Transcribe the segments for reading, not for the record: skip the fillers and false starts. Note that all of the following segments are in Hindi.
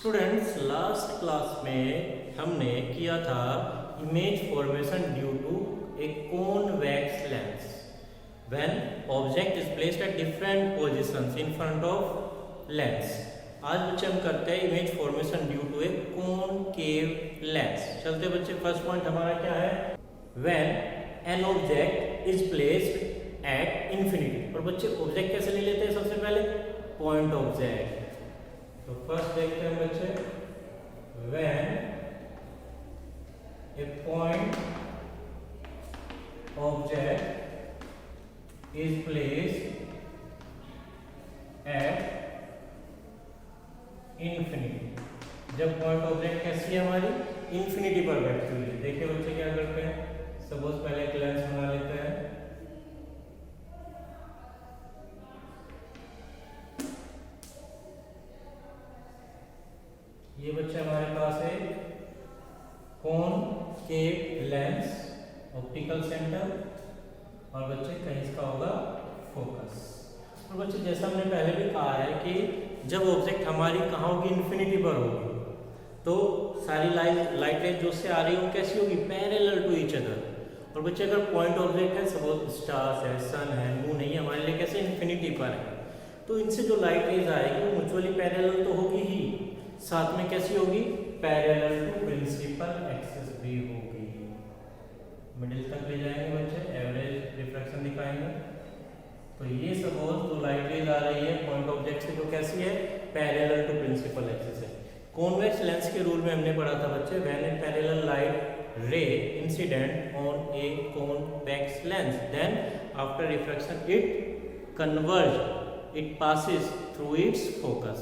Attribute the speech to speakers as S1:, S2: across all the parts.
S1: स्टूडेंट्स, लास्ट क्लास में हमने किया था image formation due to a convex lens when object is placed at different positions in front of lens. आज बच्चे हम करते हैं image formation due to a concave lens. चलते बच्चे, फर्स्ट पॉइंट हमारा क्या है? When an object is placed at infinity. और बच्चे ऑब्जेक्ट कैसे ले लेते हैं? सबसे पहले पॉइंट ऑब्जेक्ट। तो फर्स्ट देखते हैं बच्चे, when a point object is placed at infinity। जब पॉइंट ऑब्जेक्ट कैसी है हमारी? इंफिनिटी पर बैठती हुई है। देखिए बच्चे क्या करते हैं, सपोज पहले एक लेंस बना लेते हैं। ये बच्चे हमारे पास है कॉनकेव लेंस, ऑप्टिकल सेंटर, और बच्चे कहीं इसका होगा फोकस। और बच्चे जैसा हमने पहले भी कहा है कि जब ऑब्जेक्ट हमारी कहाँ होगी? इन्फिनिटी पर होगी, तो सारी लाइट रेज जो उससे आ रही है वो कैसी होगी? Parallel to each other. और बच्चे अगर पॉइंट ऑब्जेक्ट है, सपोज स्टार्स है, सन है, मून है, हमारे लिए कैसे इन्फिनिटी पर है, तो इनसे जो लाइट रेज आएगी वो म्यूचुअली पैरेलल तो होगी ही, साथ में कैसी होगी? पैरेलल टू प्रिंसिपल एक्सिस भी होगी। मिडिल तक ले जाएंगे बच्चे, एवरेज रिफ्रैक्शन दिखाएंगे। तो ये सपोज जो लाइट रेज आ रही है पॉइंट ऑब्जेक्ट से, जो कैसी है? पैरेलल टू प्रिंसिपल एक्सिस है। कॉन्वेक्स लेंस के रूल में हमने पढ़ा था बच्चे, when a parallel light ray incident on a convex lens, then after refraction it converge, it passes through its focus.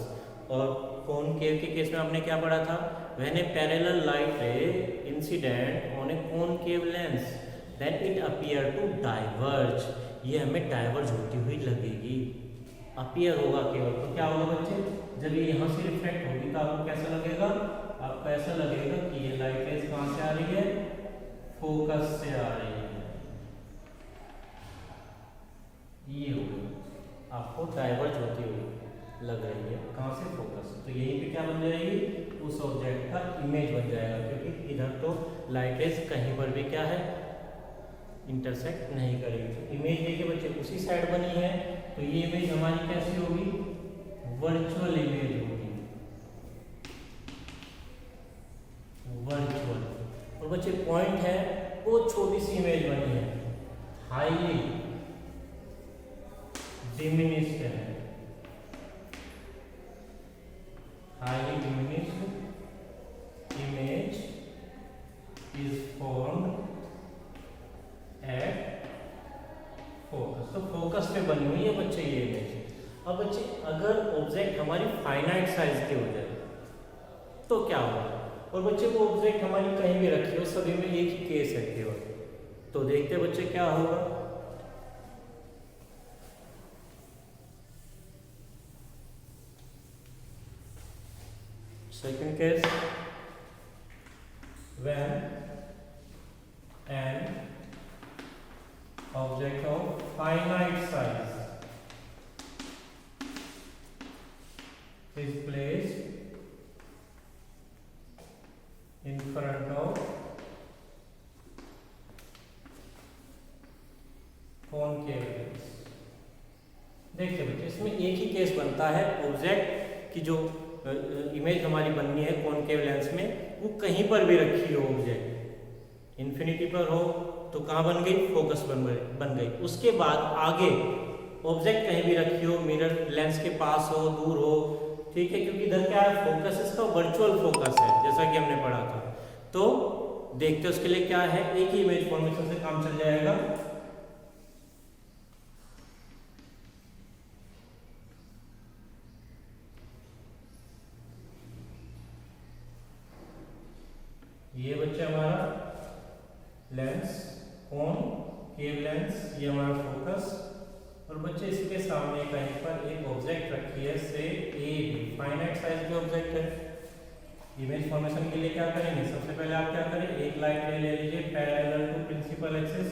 S1: और कॉनकेव के केस में हमने क्या पढ़ा था? When a parallel light ray incident on a concave lens, then it appear to diverge. ये हमें डाइवर्ज होती हुई लगेगी, अपीयर होगा केवल। तो क्या होगा बच्चे? जब ये यहाँ से रिफ्लेक्ट होगी तो आपको कैसा लगेगा? आपको ऐसा लगेगा कि ये लाइट रेज कहाँ से आ रही है? फोकस से आ रही है। ये होगी, आपको डाइवर्ज होती हुई लग रही है, कहाँ से? फोकस। तो यहीं पे क्या बन जाएगी? उस ऑब्जेक्ट का इमेज बन जाएगा, क्योंकि इधर तो लाइट रेज कहीं पर भी क्या है? इंटरसेक्ट नहीं करेगी। तो इमेज देखिए बच्चे उसी साइड बनी है, तो ये इमेज हमारी कैसी होगी? वर्चुअल इमेज होगी, वर्चुअल। और बच्चे पॉइंट है वो छोटी सी इमेज बनी है, हाईली डिमिनिश्ड है, highly diminished image is formed at focus। तो फोकस पे बनी हुई है बच्चे ये इमेज। अब बच्चे अगर ऑब्जेक्ट हमारी फाइनाइट साइज की हो जाए तो क्या होगा? और बच्चे वो ऑब्जेक्ट हमारी कहीं भी रखी हो, सभी में एक ही केस है केवल। तो देखते हैं बच्चे क्या होगा। Second case, when an object of finite size is placed in front of concave lens। देखिए बच्चे, इसमें एक ही केस बनता है, ऑब्जेक्ट की जो इमेज हमारी बननी है कॉनकेव लेंस में, वो कहीं पर भी रखी हो, ऑब्जेक्ट इंफिनिटी पर हो तो कहाँ बन गई? फोकस बन गई। उसके बाद आगे ऑब्जेक्ट कहीं भी रखी हो, मिरर लेंस के पास हो, दूर हो, ठीक है, क्योंकि इधर क्या है? फोकस इसका वर्चुअल फोकस है, जैसा कि हमने पढ़ा था। तो देखते उसके लिए क्या है, एक ही इमेज फॉर्मेशन से काम चल जाएगा। ये बच्चे हमारा लेंस कॉनकेव लेंस, ये हमारा फोकस। और बच्चे इसके सामने कहीं पर एक ऑब्जेक्ट रखी है, से ए बी, फाइनाइट साइज की ऑब्जेक्ट है। इमेज फॉर्मेशन के लिए क्या करेंगे? सबसे पहले आप क्या करें? एक लाइट रे ले लीजिए पैरेलल टू प्रिंसिपल एक्सिस।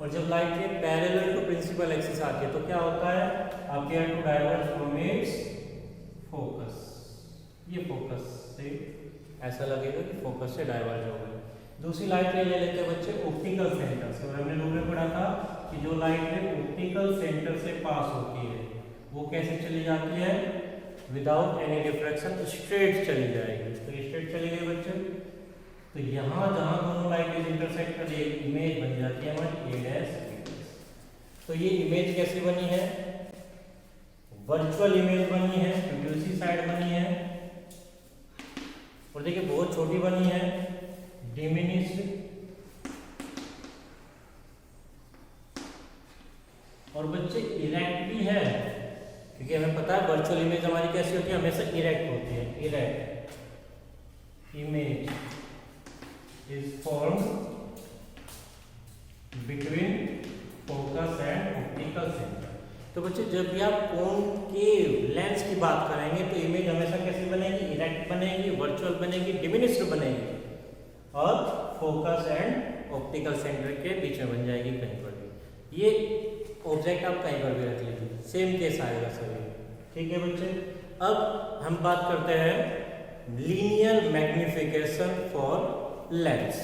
S1: और जब light ray parallel to principal axis आती है तो क्या होता है? Appear to diverge from its focus. ये फोकस से ऐसा लगेगा कि फोकस से डाइवर्ज हो गए। दूसरी लाइट ले लेते हैं बच्चे ऑप्टिकल सेंटर से, और हमने रूल में पढ़ा था कि जो लाइट है ऑप्टिकल सेंटर से पास होती है वो कैसे चली जाती है, विदाउट एनी डिफ्रैक्शन स्ट्रेट चली जाएगी। तो स्ट्रेट चली गई बच्चे, तो यहाँ जहाँ दोनों लाइट इंटरसेक्ट कर एक इमेज बन जाती है हमारी ए डैश बी डैश। तो ये इमेज कैसी बनी है, वर्चुअल इमेज बनी है क्योंकि उसी साइड बनी है, और देखिए बहुत छोटी बनी है, डिमिनिश्ड, और बच्चे इरेक्ट भी है क्योंकि हमें पता है वर्चुअल इमेज हमारी कैसी होती है, हमेशा इरेक्ट होती है। Erect image is formed between focus and optical centre. तो बच्चे जब भी आप कोन के लेंस की बात करेंगे तो इमेज हमेशा कैसी बनेगी, इरेक्ट बनेगी, वर्चुअल बनेगी, डिमिनिश्ड बनेगी, और फोकस एंड ऑप्टिकल सेंटर के बीच में बन जाएगी कहीं पर भी। ये ऑब्जेक्ट आप कहीं पर भी रख लीजिए, सेम केस आएगा सभी। ठीक है बच्चे, अब हम बात करते हैं लीनियर मैग्निफिकेशन फॉर लेंस।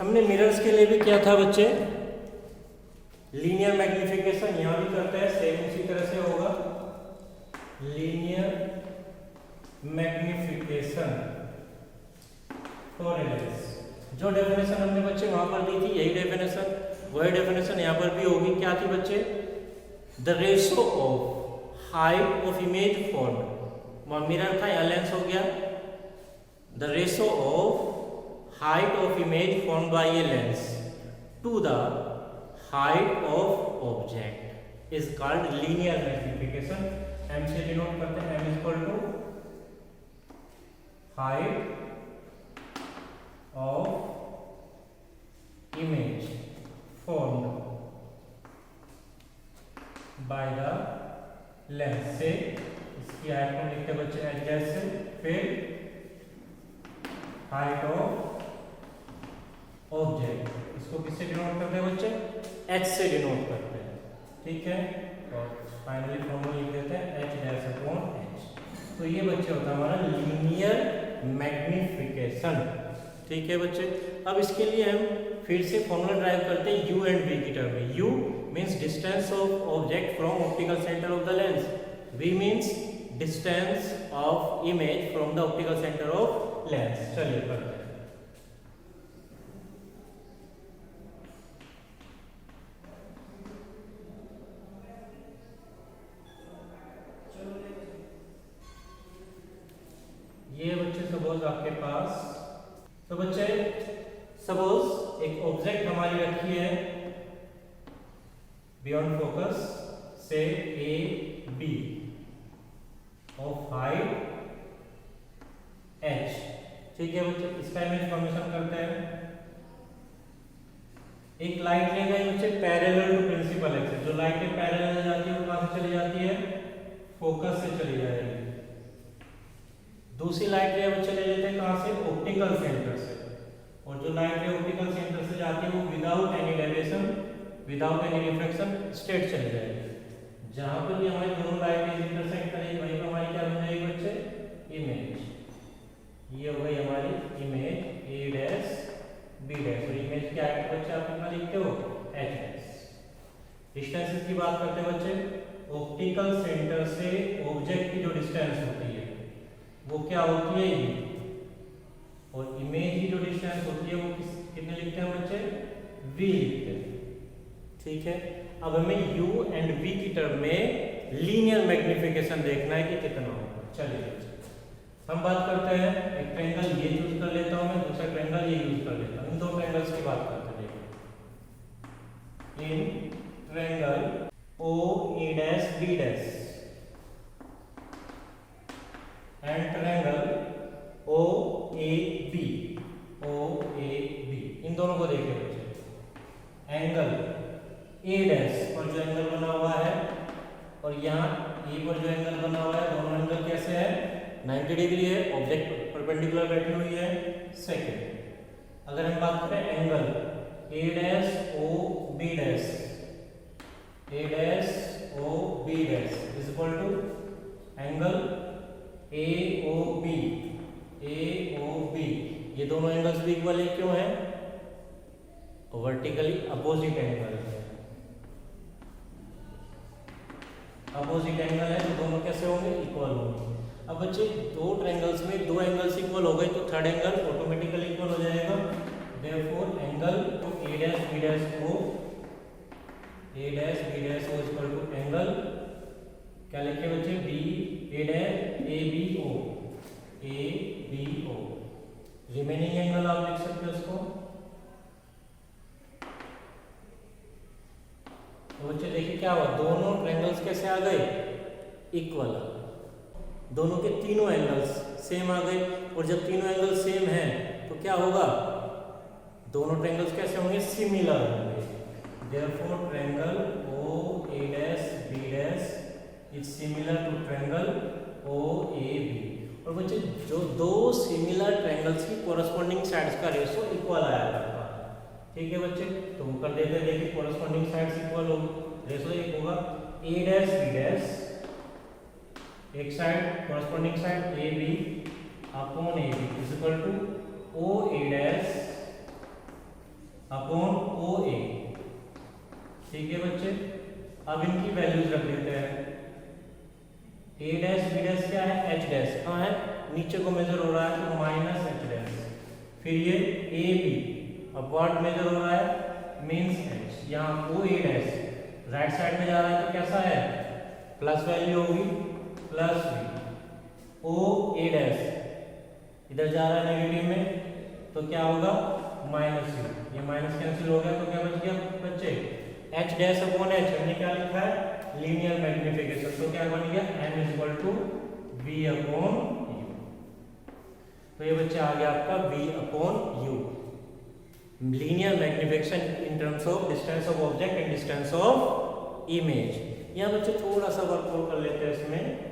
S1: हमने मिरर्स के लिए भी किया था बच्चे लीनियर मैग्निफिकेशन, यहां भी करते हैं, सेम उसी तरह से होगा। लीनियर मैग्निफिकेशन फॉर लेंस, जो डेफिनेशन हमने बच्चे वहां पर दी थी यही डेफिनेशन, वही डेफिनेशन यहां पर भी होगी। क्या थी बच्चे, the ratio of height of image form, वहां मिरर था, यहाँ लेंस हो गया। The ratio of height of image formed by a lens to the height of object is called linear magnification। m से डिनोट करते हैं, m equal to height of image formed by the lens से इसकी हाइट को लिखते हैं बच्चे h डैश से, फिर हाइट ऑफ ऑब्जेक्ट, इसको किससे डिनोट करते हैं बच्चे, h से डिनोट करते हैं। ठीक है, और फाइनली फॉर्मूला लिख देते हैं h डैश अपॉन h। तो ये बच्चे होता है हमारा लीनियर मैग्निफिकेशन। ठीक है बच्चे, अब इसके लिए हम फिर से फॉर्मूला ड्राइव करते हैं u एंड v की टर्म में। u means distance of object from optical centre of the lens, v means distance of image from the optical centre of lens. चलिए करते हैं। ये बच्चे सपोज आपके पास, तो बच्चे सपोज एक ऑब्जेक्ट हमारी रखी है बियॉन्ड फोकस से A B of height h। ठीक है बच्चे, इसका इमेज फॉर्मेशन करते हैं। एक लाइट ले गई बच्चे पैरेलल टू प्रिंसिपल एक्सिस, जो लाइट पैरेलल जाती है वो कहां से चली जाती है, फोकस से चली जाएगी। दूसरी लाइट रे बच्चे ले लेते हैं कहां से, ऑप्टिकल सेंटर से, और जो लाइट रे ऑप्टिकल सेंटर से जाती है वो without any deviation, without any reflection straight चली जाएगी। जहां पर भी हमारी दोनों लाइट इंटरसेक्ट करेगी वहीं पर हमारी क्या बन जाएगी बच्चे, इमेज। ये हो गई हमारी image A dash B dash, और इमेज क्या है बच्चे आप कितना लिखते हो, h डैश। डिस्टेंस की बात करते हैं बच्चे, ऑप्टिकल सेंटर से ऑब्जेक्ट की जो डिस्टेंस होती है वो क्या होती है ये, और इमेज की जो डिस्टेंस होती है वो कितने लिखते हैं बच्चे, v लिखते हैं। ठीक है, अब हमें u एंड v की टर्म में लीनियर मैग्निफिकेशन देखना है कि कितना होगा। चलिए हम बात करते हैं, एक ट्रायंगल ये यूज कर लेता हूं मैं, दूसरा ट्रायंगल ये यूज कर लेता हूं। इन दो ट्रायंगल्स की बात करते हैं। In triangle o a dash b dash and triangle OAB, इन दोनों को देखिए बच्चे। एंगल A डैश पर जो एंगल बना हुआ है और यहाँ E पर जो एंगल बना हुआ है, दोनों एंगल कैसे है, 90 डिग्री है, ऑब्जेक्ट परपेंडिकुलर बैठी हुई है। सेकंड, अगर हम बात करें angle A dash OB dash, A dash O B dash is equal to angle A O B. ये दोनों एंगल्स भी इक्वल है, क्यों है? वर्टिकली अपोजिट एंगल है, अपोजिट एंगल है तो दोनों कैसे होंगे? इक्वल होंगे। अब बच्चे दो ट्रायंगल्स में दो एंगल्स इक्वल हो गए तो थर्ड एंगल ऑटोमेटिकली इक्वल हो जाएगा। Therefore angle A dash B dash O is equal to angle क्या लिखे बच्चे? B A dash A B O. Remaining angle आप लिख सकते हो उसको। तो बच्चे देखिए क्या हुआ, दोनों ट्रायंगल्स कैसे आ गए? इक्वल। दोनों के तीनों एंगल्स सेम आ गए, और जब तीनों एंगल सेम हैं तो क्या होगा? दोनों ट्रायंगल्स कैसे होंगे? सिमिलर होंगे। Therefore triangle O A dash B dash is similar to triangle O A B. और बच्चे जो दो सिमिलर ट्रायंगल्स की कोरस्पॉन्डिंग साइड्स का रेशो इक्वल आया करता है। ठीक है बच्चे, तो वो कर देते हैं। देखिए कोरस्पॉन्डिंग साइड्स इक्वल हो, रेशो एक होगा ए डैश बी डैश, एक side corresponding side A B upon A B is equal to O A dash upon O A. ठीक है बच्चे, अब इनकी वैल्यूज रख देते हैं। ए डैश बी डैश क्या है? एच डैश कहाँ है? नीचे को मेजर हो रहा है तो माइनस एच डैश। फिर ये ए बी अपवर्ड मेजर हो रहा है मीन्स एच। यहाँ ओ ए डैश राइट साइड में जा रहा है तो कैसा है? प्लस वैल्यू होगी plus B. O A dash इधर जा रहा है नेगेटिव में तो क्या होगा? Minus you. ये माइनस कैंसिल हो गया तो क्या बच गया बच्चे? एच डैश अपॉन एच हमने क्या लिखा है? Linear magnification. तो क्या बन गया? m is equal to v upon u। तो ये बच्चे आ गया आपका v upon u, linear magnification in terms of distance of object and distance of image. यहाँ बच्चे थोड़ा सा वर्क और कर लेते हैं इसमें।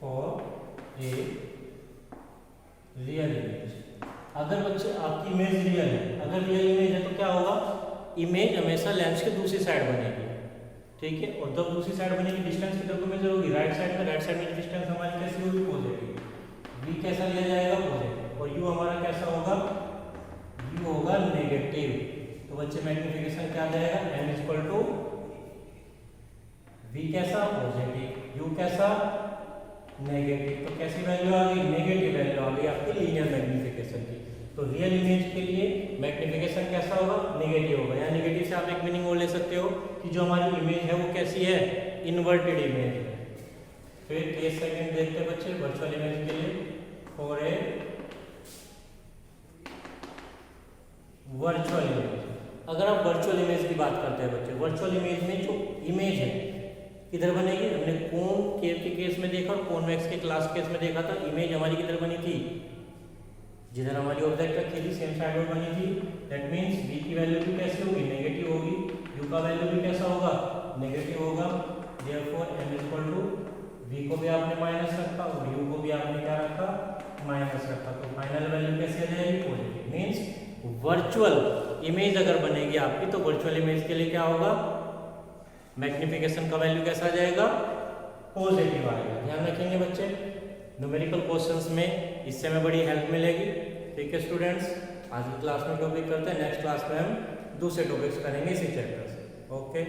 S1: फॉर ए रियल इमेज, अगर बच्चे आपकी इमेज रियल है, अगर रियल इमेज है तो क्या होगा? इमेज हमेशा लेंस के दूसरी साइड बनेगी। ठीक है, और जब दूसरी साइड बनेगी डिस्टेंस किधर को मेजर होगी? राइट साइड में। राइट साइड में डिस्टेंस हमारी कैसी होगी? पॉजिटिव। v कैसा लिया जाएगा? पॉजिटिव। और u हमारा कैसा होगा? u होगा नेगेटिव। तो बच्चे मैग्निफिकेशन क्या आ जाएगा? m is equal to v कैसा? पॉजिटिव, u कैसा? नेगेटिव। तो कैसी वैल्यू आ गई? नेगेटिव वैल्यू आ गई आपकी लीनियर मैग्निफिकेशन की। तो रियल इमेज के लिए मैग्निफिकेशन कैसा होगा? नेगेटिव होगा। या नेगेटिव से आप एक मीनिंग और ले सकते हो कि जो हमारी इमेज है वो कैसी है? इन्वर्टेड इमेज है। फिर केस सेकंड देखते हैं बच्चे वर्चुअल इमेज के लिए। फॉर ए वर्चुअल इमेज, अगर आप वर्चुअल इमेज की बात करते हैं बच्चे, वर्चुअल इमेज में जो इमेज है किधर बनेगी? हमने कौन केव के केस में देखा और कॉन्वेक्स के क्लास केस में देखा था। इमेज हमारी किधर बनी थी? जिधर हमारी ऑब्जेक्ट रखी थी सेम साइड में बनी थी। दैट मींस v की वैल्यू भी कैसे होगी? नेगेटिव होगी। u का वैल्यू भी कैसा होगा? नेगेटिव होगा। Therefore m is equal to v को भी आपने माइनस रखा और u को भी आपने क्या रखा? माइनस रखा। तो फाइनल वैल्यू कैसे आ जाएगी? पॉजिटिव। मींस वर्चुअल इमेज अगर बनेगी आपकी तो वर्चुअल इमेज के लिए क्या होगा? मैग्निफिकेशन का वैल्यू कैसा आ जाएगा? पॉजिटिव आएगा। ध्यान रखेंगे बच्चे, न्यूमेरिकल क्वेश्चंस में इससे हमें बड़ी हेल्प मिलेगी। ठीक है स्टूडेंट्स, आज की क्लास में टॉपिक करते हैं, नेक्स्ट क्लास में हम दूसरे टॉपिक्स करेंगे इसी चैप्टर से। ओके।